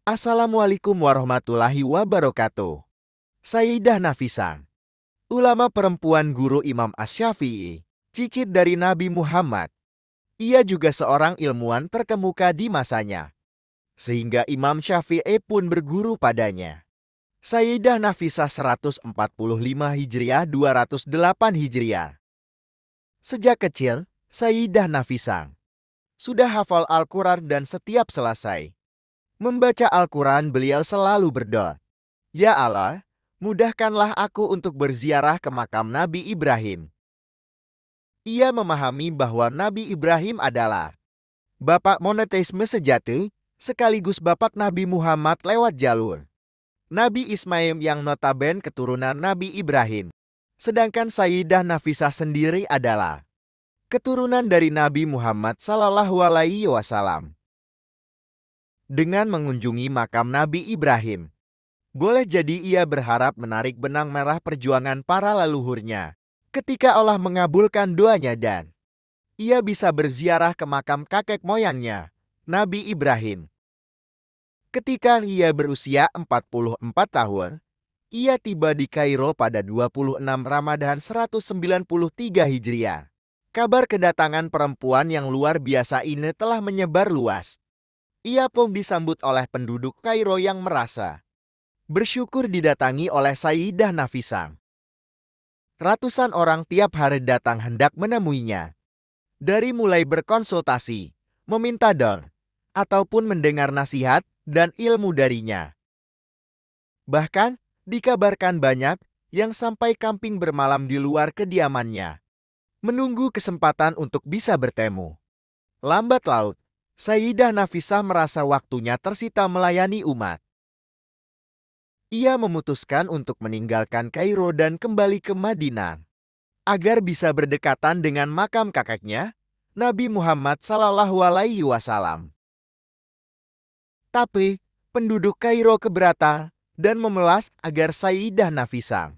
Assalamualaikum warahmatullahi wabarakatuh. Sayyidah Nafisah, ulama perempuan guru Imam Asy-Syafi'i, cicit dari Nabi Muhammad. Ia juga seorang ilmuwan terkemuka di masanya, sehingga Imam Syafi'i pun berguru padanya. Sayyidah Nafisah 145 Hijriah 208 Hijriah. Sejak kecil, Sayyidah Nafisah sudah hafal Al-Quran dan setiap selesai membaca Al-Quran beliau selalu berdoa, "Ya Allah, mudahkanlah aku untuk berziarah ke makam Nabi Ibrahim." Ia memahami bahwa Nabi Ibrahim adalah bapak monoteisme sejati, sekaligus bapak Nabi Muhammad lewat jalur Nabi Ismail yang notaben keturunan Nabi Ibrahim. Sedangkan Sayyidah Nafisah sendiri adalah keturunan dari Nabi Muhammad Sallallahu Alaihi Wasallam. Dengan mengunjungi makam Nabi Ibrahim, boleh jadi ia berharap menarik benang merah perjuangan para leluhurnya ketika Allah mengabulkan doanya dan ia bisa berziarah ke makam kakek moyangnya, Nabi Ibrahim. Ketika ia berusia 44 tahun, ia tiba di Kairo pada 26 Ramadan 193 Hijriah. Kabar kedatangan perempuan yang luar biasa ini telah menyebar luas. Ia pun disambut oleh penduduk Kairo yang merasa bersyukur didatangi oleh Sayyidah Nafisah. Ratusan orang tiap hari datang hendak menemuinya. Dari mulai berkonsultasi, meminta doa, ataupun mendengar nasihat dan ilmu darinya. Bahkan, dikabarkan banyak yang sampai camping bermalam di luar kediamannya, menunggu kesempatan untuk bisa bertemu. Lambat laut, Sayyidah Nafisah merasa waktunya tersita melayani umat. Ia memutuskan untuk meninggalkan Kairo dan kembali ke Madinah, agar bisa berdekatan dengan makam kakeknya, Nabi Muhammad Sallallahu Alaihi Wasallam. Tapi, penduduk Kairo keberatan dan memelas agar Sayyidah Nafisah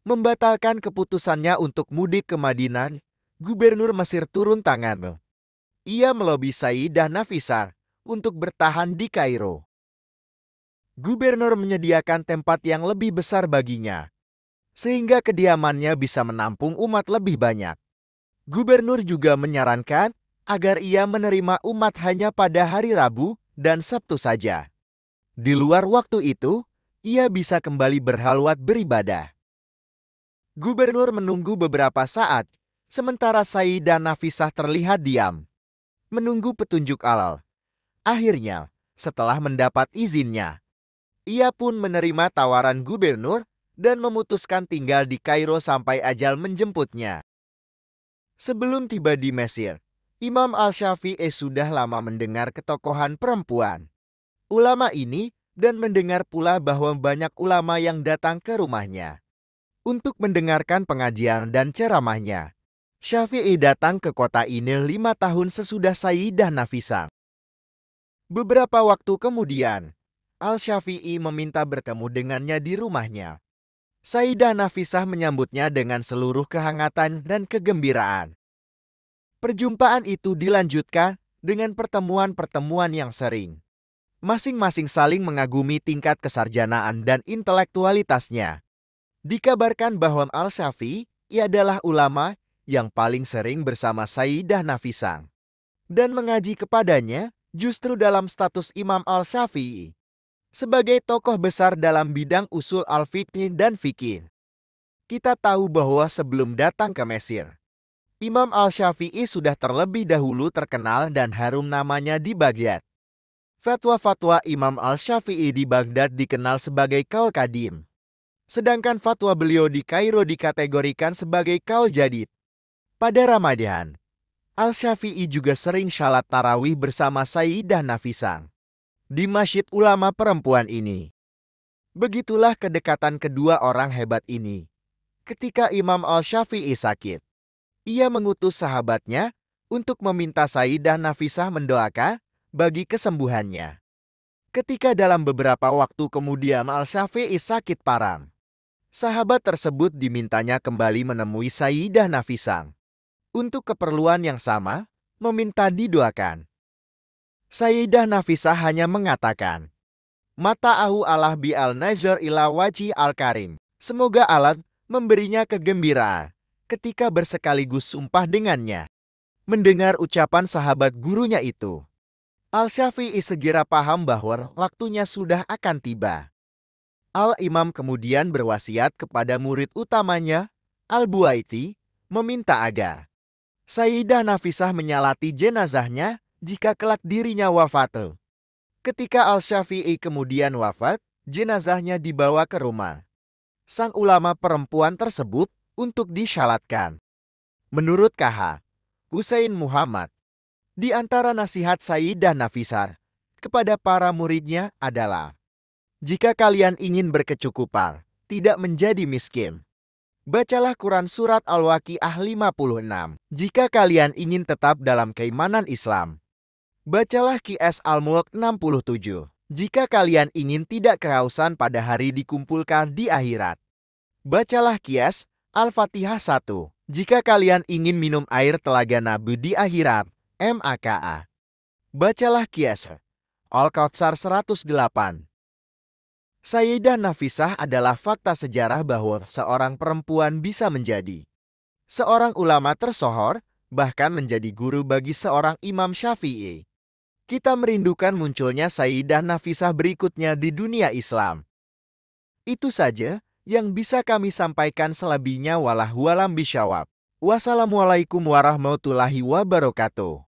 membatalkan keputusannya untuk mudik ke Madinah. Gubernur Mesir turun tangan. Ia melobi Sayyidah Nafisah untuk bertahan di Kairo. Gubernur menyediakan tempat yang lebih besar baginya, sehingga kediamannya bisa menampung umat lebih banyak. Gubernur juga menyarankan agar ia menerima umat hanya pada hari Rabu dan Sabtu saja. Di luar waktu itu, ia bisa kembali berhalwat beribadah. Gubernur menunggu beberapa saat, sementara Sayyidah Nafisah terlihat diam, menunggu petunjuk Allah. Akhirnya, setelah mendapat izinnya, ia pun menerima tawaran gubernur dan memutuskan tinggal di Kairo sampai ajal menjemputnya. Sebelum tiba di Mesir, Imam Al-Syafi'i sudah lama mendengar ketokohan perempuan ulama ini dan mendengar pula bahwa banyak ulama yang datang ke rumahnya untuk mendengarkan pengajian dan ceramahnya. Syafi'i datang ke kota ini 5 tahun sesudah Sayyidah Nafisah. Beberapa waktu kemudian, Al-Syafi'i meminta bertemu dengannya di rumahnya. Sayyidah Nafisah menyambutnya dengan seluruh kehangatan dan kegembiraan. Perjumpaan itu dilanjutkan dengan pertemuan-pertemuan yang sering. Masing-masing saling mengagumi tingkat kesarjanaan dan intelektualitasnya. Dikabarkan bahwa Al-Syafi'i adalah ulama yang paling sering bersama Sayyidah Nafisah dan mengaji kepadanya justru dalam status Imam Al-Syafi'i sebagai tokoh besar dalam bidang usul al-fiqh dan fikih. Kita tahu bahwa sebelum datang ke Mesir, Imam Al-Syafi'i sudah terlebih dahulu terkenal dan harum namanya di Baghdad. Fatwa-fatwa Imam Al-Syafi'i di Baghdad dikenal sebagai Qaul Qadim, sedangkan fatwa beliau di Kairo dikategorikan sebagai Qaul Jadid. Pada Ramadan, Al-Syafi'i juga sering shalat tarawih bersama Sayyidah Nafisah di masjid ulama perempuan ini. Begitulah kedekatan kedua orang hebat ini. Ketika Imam Al-Syafi'i sakit, ia mengutus sahabatnya untuk meminta Sayyidah Nafisah mendoakan bagi kesembuhannya. Ketika dalam beberapa waktu kemudian Al-Syafi'i sakit parah, sahabat tersebut dimintanya kembali menemui Sayyidah Nafisah untuk keperluan yang sama, meminta didoakan. Sayyidah Nafisah hanya mengatakan, Mata'ahu Allah bi al-nazar ila waji al-karim. Semoga Allah memberinya kegembiraan ketika bersekaligus sumpah dengannya. Mendengar ucapan sahabat gurunya itu, Al-Syafi'i segera paham bahwa waktunya sudah akan tiba. Al-Imam kemudian berwasiat kepada murid utamanya, Al-Buaiti, meminta agar Sayyidah Nafisah menyalati jenazahnya jika kelak dirinya wafat. Ketika Al-Syafi'i kemudian wafat, jenazahnya dibawa ke rumah sang ulama perempuan tersebut untuk disyalatkan. Menurut KH Husain Muhammad, di antara nasihat Sayyidah Nafisah kepada para muridnya adalah, jika kalian ingin berkecukupan, tidak menjadi miskin, bacalah Quran Surat Al-Waqiah 56. Jika kalian ingin tetap dalam keimanan Islam, bacalah Qiyas Al-Mulk 67. Jika kalian ingin tidak kehausan pada hari dikumpulkan di akhirat, bacalah Qiyas Al-Fatihah 1. Jika kalian ingin minum air telaga Nabi di akhirat, MAKA, bacalah Qiyas Al-Kautsar 108. Sayyidah Nafisah adalah fakta sejarah bahwa seorang perempuan bisa menjadi seorang ulama tersohor, bahkan menjadi guru bagi seorang Imam Syafi'i. Kita merindukan munculnya Sayyidah Nafisah berikutnya di dunia Islam. Itu saja yang bisa kami sampaikan, selebihnya wallahu a'lam bishawab. Wassalamualaikum warahmatullahi wabarakatuh.